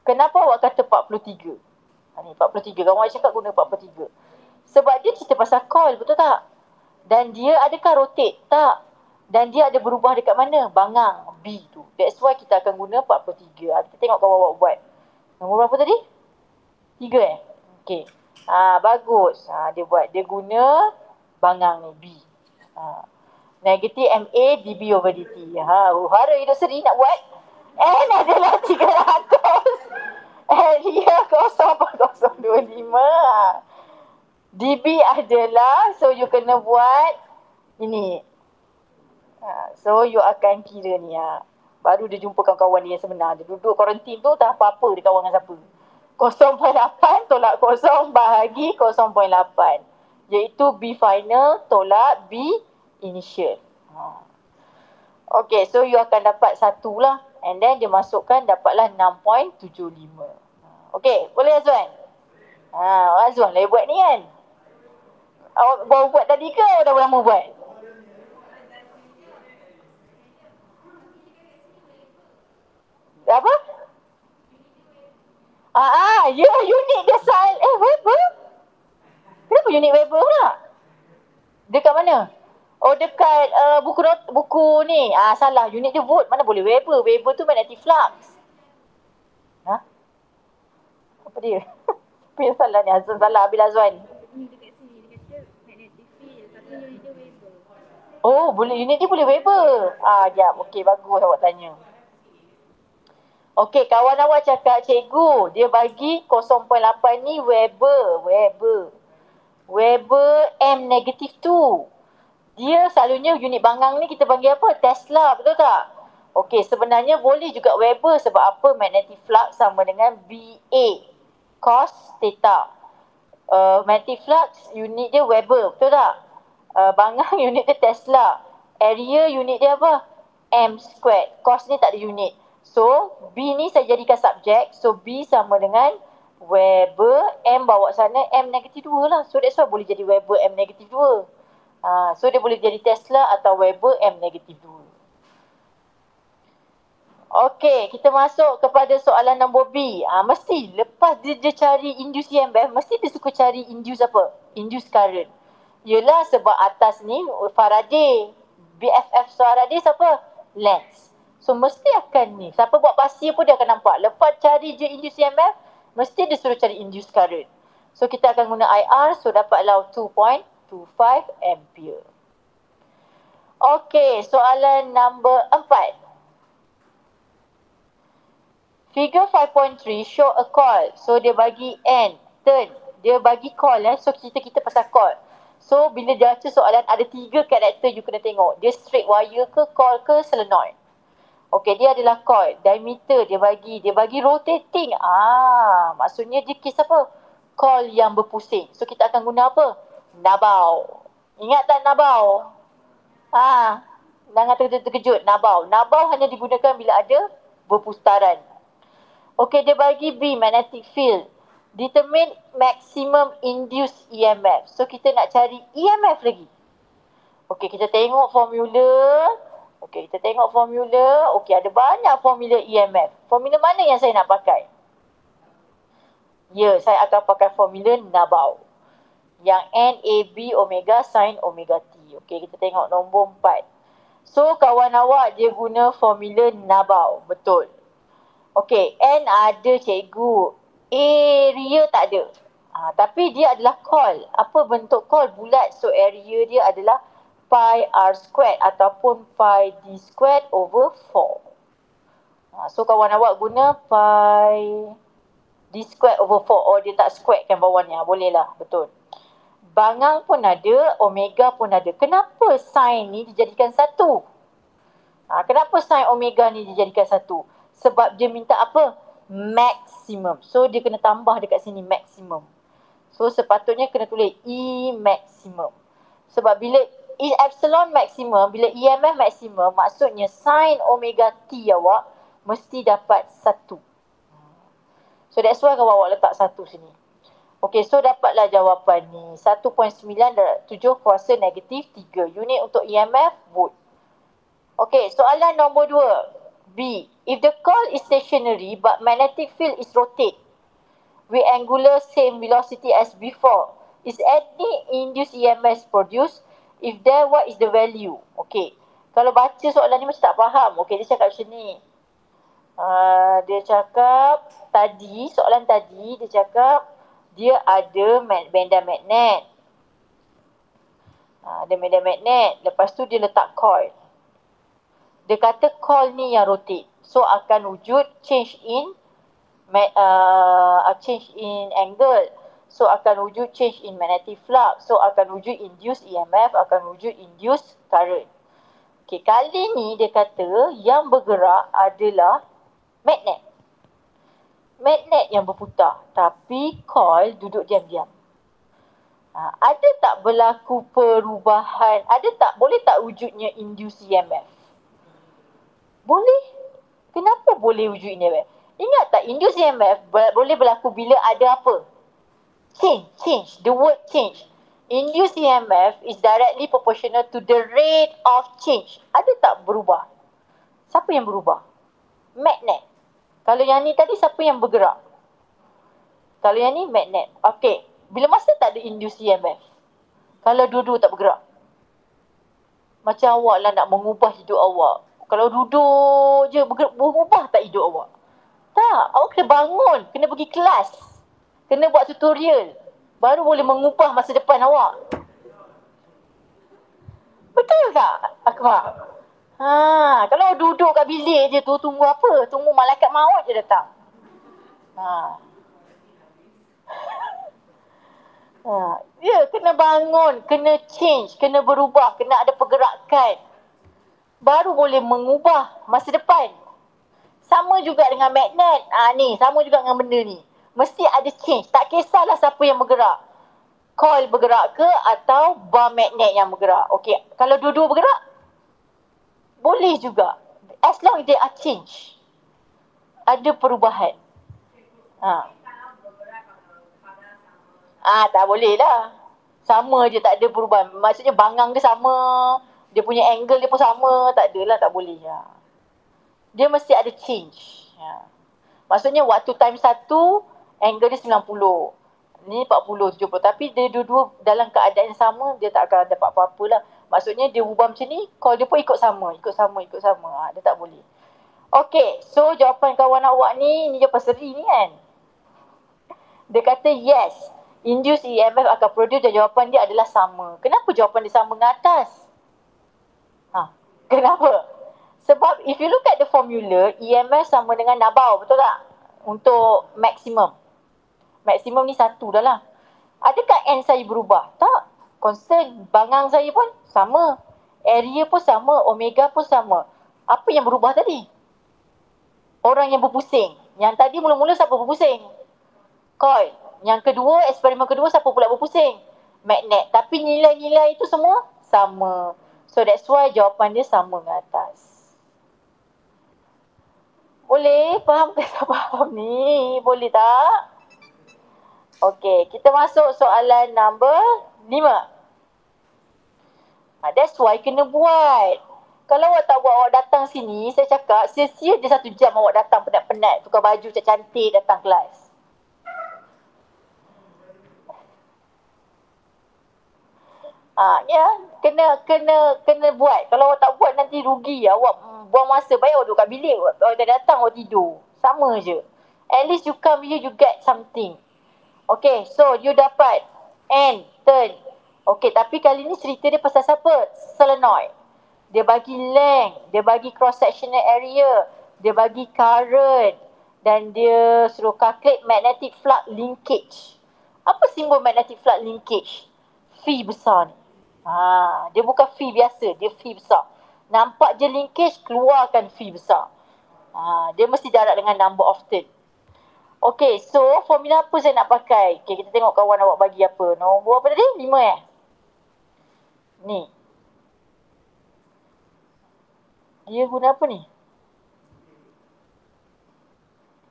Kenapa awak kata 43? Ni 43. Kawan awak cakap guna 43. Sebab dia cerita pasal coil, betul tak? Dan dia adakah rotate? Tak. Dan dia ada berubah dekat mana? Bangang B tu. That's why kita akan guna 43. Kita tengok kawan awak buat. Nombor berapa tadi? 3 Okey. Bagus. Dia buat. Dia guna bangang ni B. Negatif MA dB over dt. Hara hidup seri nak buat. N adalah 300. Area 0.025. dB adalah, so you kena buat ini. So you akan kira ni. Baru dia jumpa kawan-kawan dia yang sebenar. Dia duduk kuarantin tu tak apa-apa dia kawan dengan siapa. 0.8 tolak 0 bahagi 0.8. Iaitu B final tolak B initial. Okay, so you akan dapat 1 lah. And then dia masukkan dapatlah 6.75. Okay, boleh Azwan? Azwan lah buat ni kan? Awak baru buat tadi ke dah lama buat? Apa? Ya, unit dia Weber. Kenapa unit Weber pula? Dekat mana? Oh, dekat buku ni. Salah. Unit dia volt. Mana boleh Weber. Weber tu magnetic flux. Apa dia? Apa yang salah ni? Azwan salah. Habis Azwan. Dekat sini dia kata magnetic field. Tapi unit dia Weber. Oh, boleh. Unit dia boleh Weber. Jap. Okey, bagus awak tanya. Okey, kawan awak cakap, cikgu, dia bagi 0.8 ni Weber. Weber M negatif 2. Dia selalunya unit bangang ni kita panggil apa? Tesla, betul tak? Okey, sebenarnya boleh juga Weber sebab apa? Magnetic flux sama dengan BA cos theta. Magnetic flux unit dia Weber, betul tak? Bangang unit dia Tesla. Area unit dia apa? M squared. Cos ni tak ada unit. So, B ni saya jadikan subjek. So, B sama dengan Weber, M bawa sana, M negatif 2 lah. So, that's why boleh jadi Weber M negatif 2. So, dia boleh jadi Tesla atau Weber M negatif 2. Okey, kita masuk kepada soalan nombor B. Mesti lepas dia cari induce EMF, mesti dia suka cari induce apa? Induce current. Yelah sebab atas ni Faraday. BFF Faraday siapa? Lenz. So mesti akan ni. Siapa buat pasir pun dia akan nampak. Lepas cari je induce EMF, mesti dia suruh cari induce current. So kita akan guna IR, so dapatlah 2.25 ampere. Okey, soalan nombor 4. Figure 5.3 show a coil. So dia bagi N, turn. Dia bagi coil So kita pasal coil. So bila dia baca soalan ada 3 karakter you kena tengok. Dia straight wire ke, coil ke, solenoid. Okey, dia adalah coil. Diameter dia bagi rotating. Maksudnya dia kes apa? Coil yang berpusing. So kita akan guna apa? Nabau. Ingat tak nabau? Jangan terkejut. Nabau. Nabau hanya digunakan bila ada berputaran. Okey, dia bagi B, magnetic field. Determine maximum induced EMF. So kita nak cari EMF lagi. Okey, kita tengok formula. Okey, ada banyak formula EMF. Formula mana yang saya nak pakai? Ya, saya akan pakai formula Nabau. Yang N, A, B, omega, sin omega T. Okey, kita tengok nombor 4. So, kawan awak dia guna formula Nabau. Betul. Okey, N ada cikgu. Area tak ada. Tapi dia adalah coil. Apa bentuk coil? Bulat. So, area dia adalah pi r squared ataupun pi d squared over 4. So kawan awak guna pi d squared over 4. Oh, dia tak squared kan bawahnya. Boleh lah, betul. Bangang pun ada, omega pun ada. Kenapa sin ni dijadikan 1? Kenapa sin omega ni dijadikan 1? Sebab dia minta apa? Maximum. So dia kena tambah dekat sini maximum. So sepatutnya kena tulis E maximum. Sebab bila E epsilon maksimum, bila EMF maksimum, maksudnya sin omega T awak mesti dapat 1. So that's why kalau awak letak 1 sini. Okey, so dapatlah jawapan ni. 1.97 kuasa negatif 3. Unit untuk EMF, volt. Okey, soalan nombor 2. B. If the coil is stationary but magnetic field is rotate with angular same velocity as before, is any induced EMF produced? If there, what is the value? Okey. Kalau baca soalan ni macam tak faham. Okey, dia cakap macam ni. Dia cakap tadi, soalan tadi dia cakap dia ada benda magnet. Dia medan magnet. Lepas tu dia letak coil. Dia kata coil ni yang rotate. So akan wujud change in angle. So akan wujud change in magnetic flux. So akan wujud induced EMF, akan wujud induced current. Okey, kali ni dia kata yang bergerak adalah magnet. Magnet yang berputar, tapi coil duduk diam-diam. Ada tak berlaku perubahan? Boleh tak wujudnya induced EMF? Boleh. Kenapa boleh wujud EMF? Ingat tak, induced EMF boleh berlaku bila ada apa? Change. The word change. Induced EMF is directly proportional to the rate of change. Ada tak berubah? Siapa yang berubah? Magnet. Kalau yang ni tadi, siapa yang bergerak? Kalau yang ni, magnet. Okey. Bila masa tak ada induced EMF? Kalau duduk tak bergerak? Macam awak lah nak mengubah hidup awak. Kalau duduk je, berubah tak hidup awak? Tak. Awak kena bangun. Kena pergi kelas. Kena buat tutorial. Baru boleh mengubah masa depan awak. Betul tak, Akbar? Kalau duduk kat bilik je tu, tunggu apa? Tunggu malaikat maut je datang. Ya, kena bangun, kena change, kena berubah, kena ada pergerakan. Baru boleh mengubah masa depan. Sama juga dengan magnet. Sama juga dengan benda ni. Mesti ada change. Tak kisahlah siapa yang bergerak. Coil bergerak ke atau bar magnet yang bergerak. Okey, kalau dua-dua bergerak, boleh juga. As long as they are change. Ada perubahan. Tak boleh lah. Sama je, tak ada perubahan. Maksudnya bangang dia sama. Dia punya angle dia pun sama. Tak adalah, tak boleh. Dia mesti ada change. Maksudnya waktu time 1, angle dia 90. Ni 40, 70. Tapi dia dua-dua dalam keadaan yang sama, dia tak akan dapat apa-apa lah. Maksudnya dia ubah macam ni, kalau dia pun ikut sama. Dia tak boleh. Okey, so jawapan kawan awak ni jawapan seri ni kan. Dia kata yes, induced EMF akan produce, dan jawapan dia adalah sama. Kenapa jawapan dia sama dengan atas? Kenapa? Sebab if you look at the formula, EMF sama dengan nabau, betul tak? Untuk maksimum. Maksimum ni 1 dah lah. Adakah N saya berubah? Tak. Constant. Bangang saya pun sama. Area pun sama. Omega pun sama. Apa yang berubah tadi? Orang yang berpusing. Yang tadi mula-mula siapa berpusing? Coil. Yang kedua, eksperimen kedua, siapa pula berpusing? Magnet. Tapi nilai-nilai itu semua sama. So that's why jawapan dia sama dengan atas. Boleh? Faham ke tak faham ni? Boleh tak? Okey, kita masuk soalan number 5. That's why kena buat. Kalau awak tak buat, awak datang sini, saya cakap, sia-sia je 1 jam awak datang penat-penat, tukar baju cantik datang kelas. Kena buat. Kalau awak tak buat, nanti rugi. Awak buang masa. Baik awak duduk kat bilik. Awak dah datang, awak tidur. Sama je. At least you come here, you get something. Okay, so you dapat N, turn. Okay, tapi kali ni cerita dia pasal siapa? Solenoid. Dia bagi length, dia bagi cross-sectional area, dia bagi current, dan dia suruh calculate magnetic flux linkage. Apa simbol magnetic flux linkage? Phi besar ni. Dia bukan phi biasa, dia phi besar. Nampak je linkage, keluarkan phi besar. Dia mesti darab dengan number of turn. Okay, so formula apa saya nak pakai? Okay, kita tengok kawan awak bagi apa. Nombor apa tadi? 5 Ni. Dia guna apa ni?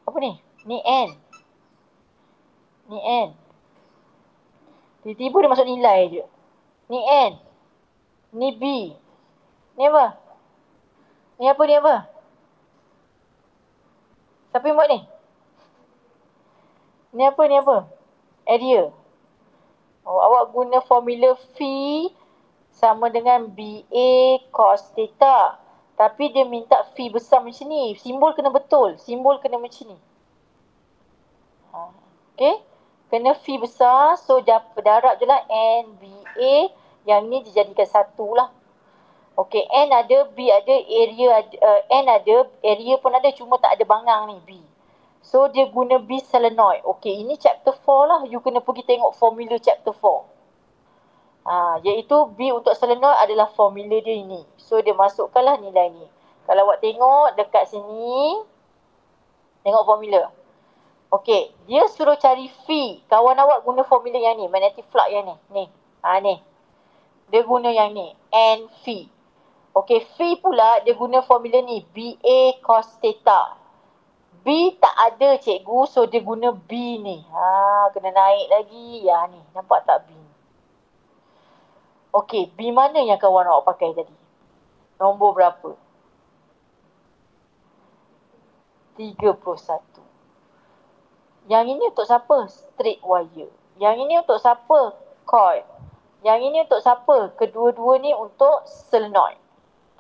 Apa ni? Ni N. Tiba-tiba dia masuk nilai je. Ni N. Ni B. Ni apa? Ni apa? Siapa yang buat ni? Ni apa? Area. Awak guna formula phi sama dengan BA cos theta. Tapi dia minta phi besar macam ni. Simbol kena betul. Simbol kena macam ni. Okay. Kena phi besar. So darab je lah NBA. Yang ni dijadikan satu lah. Okey, N ada, B ada, area ada, N ada, area pun ada, cuma tak ada bangang ni, B. So, dia guna B solenoid. Okey, ini chapter 4 lah. You kena pergi tengok formula chapter 4. Iaitu B untuk solenoid adalah formula dia ini. So, dia masukkanlah nilai ni. Kalau awak tengok dekat sini, tengok formula. Okey, dia suruh cari phi. Kawan awak guna formula yang ni, magnetic flux yang ni. Ni. Dia guna yang ni, N phi. Okey, phi pula dia guna formula ni, BA cos theta. B tak ada cikgu, so dia guna B ni. Kena naik lagi. Ya ni, nampak tak B ni? Okey, B mana yang kawan awak pakai tadi? Nombor berapa? 31. Yang ini untuk siapa? Straight wire. Yang ini untuk siapa? Coil. Yang ini untuk siapa? Kedua-dua ni untuk solenoid.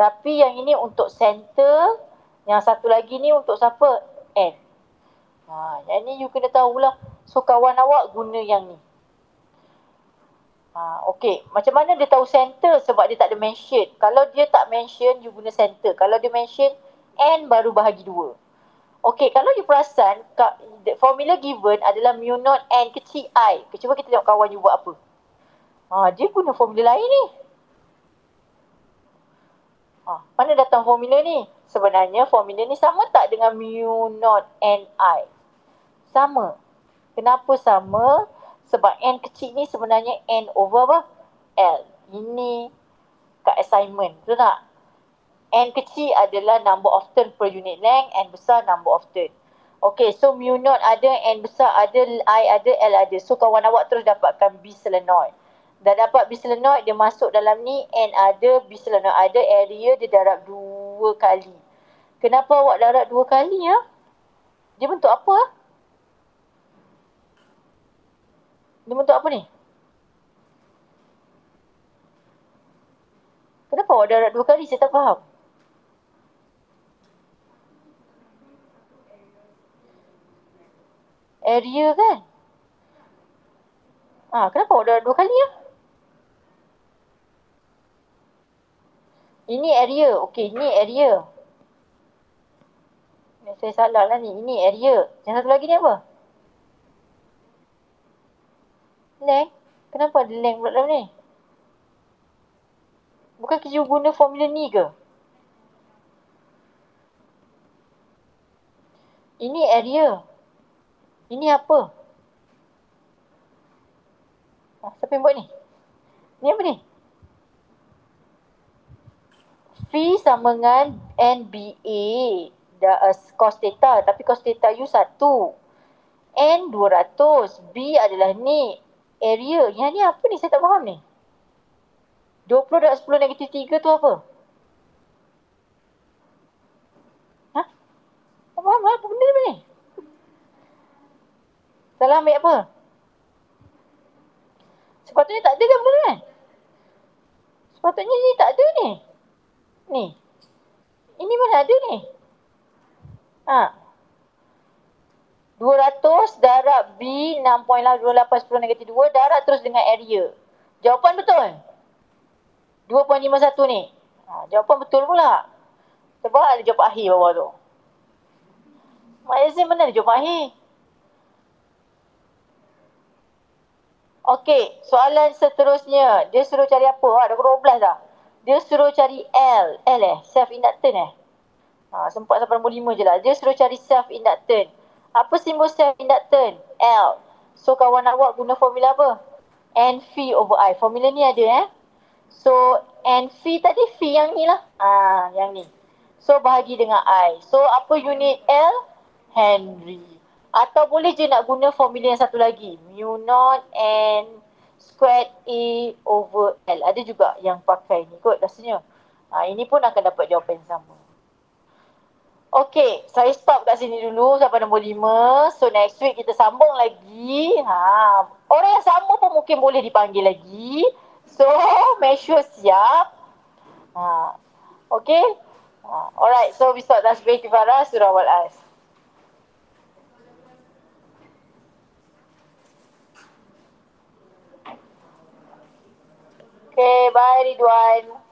Tapi yang ini untuk center, yang satu lagi ni untuk siapa? N. Yang ni you kena tahulah. So, kawan awak guna yang ni. Okey, macam mana dia tahu center? Sebab dia tak ada mention. Kalau dia tak mention, you guna center. Kalau dia mention, N baru bahagi 2. Okey, kalau you perasan, formula given adalah mu naught N kecil I. Cuba kita tengok kawan you buat apa. Dia guna formula lain ni. Mana datang formula ni? Sebenarnya formula ni sama tak dengan mu naught Ni? Sama. Kenapa sama? Sebab N kecil ni sebenarnya N over apa? L. Ini kat assignment. Betul tak? N kecil adalah number of turn per unit length, N besar number of turn. Okey, so mu naught ada, N besar ada, I ada, L ada. So kawan awak terus dapatkan B solenoid. Dah dapat B solenoid, dia masuk dalam ni, N ada, B solenoid ada, area dia darab 2 kali. Kenapa awak darab 2 kali ya? Dia bentuk apa? Dia bentuk apa ni? Kenapa awak darab 2 kali? Saya tak faham. Area kan? Kenapa awak darab 2 kali ya? Ini area. Okey, ini area. Saya salah lah ni. Ini area. Yang satu lagi ni apa? Length. Kenapa ada length pula dalam ni? Bukan kita guna formula ni ke? Ini area. Ini apa? Siapa yang buat ni? Ni apa ni? Phi sama dengan NBA cos theta. Tapi cos theta you 1. N 200. B adalah ni. Area. Yang ni apa ni? Saya tak faham ni. 20 darab 10 negatif 3 tu apa? Tak faham lah. Apa benda ni? Salah ambil apa? Sepatutnya tak ada kan benda kan? Sepatutnya ni tak ada ni. Ni. Ini mana ada ni? 200 darab B 6.28 10 negatif 2 darab terus dengan area. Jawapan betul? 2.51 ni. Jawapan betul pula. Sebab ada jawapan akhir bawah tu. Mak Yazin mana ada jawapan akhir? Okey, soalan seterusnya. Dia suruh cari apa? Dah pukul 12 dah. Dia suruh cari L. Self-inductance sempat sampai nombor 5 je lah. Dia suruh cari self-inductance. Apa simbol self-inductance? L. So, kawan awak guna formula apa? N phi over I. Formula ni ada So, N phi tadi, phi yang ni lah. Yang ni. So, bahagi dengan I. So, apa unit L? Henry. Atau boleh je nak guna formula yang satu lagi. Mu naught N squared A over L. Ada juga yang pakai ni kot rasanya. Ini pun akan dapat jawapan yang sama. Okey, saya stop kat sini dulu sampai nombor 5. So, next week kita sambung lagi. Orang yang sama pun mungkin boleh dipanggil lagi. So, make sure siap. Okey. Alright, so we start Tasbih Kifarah Surah Wal-As. Okey, Ridwan.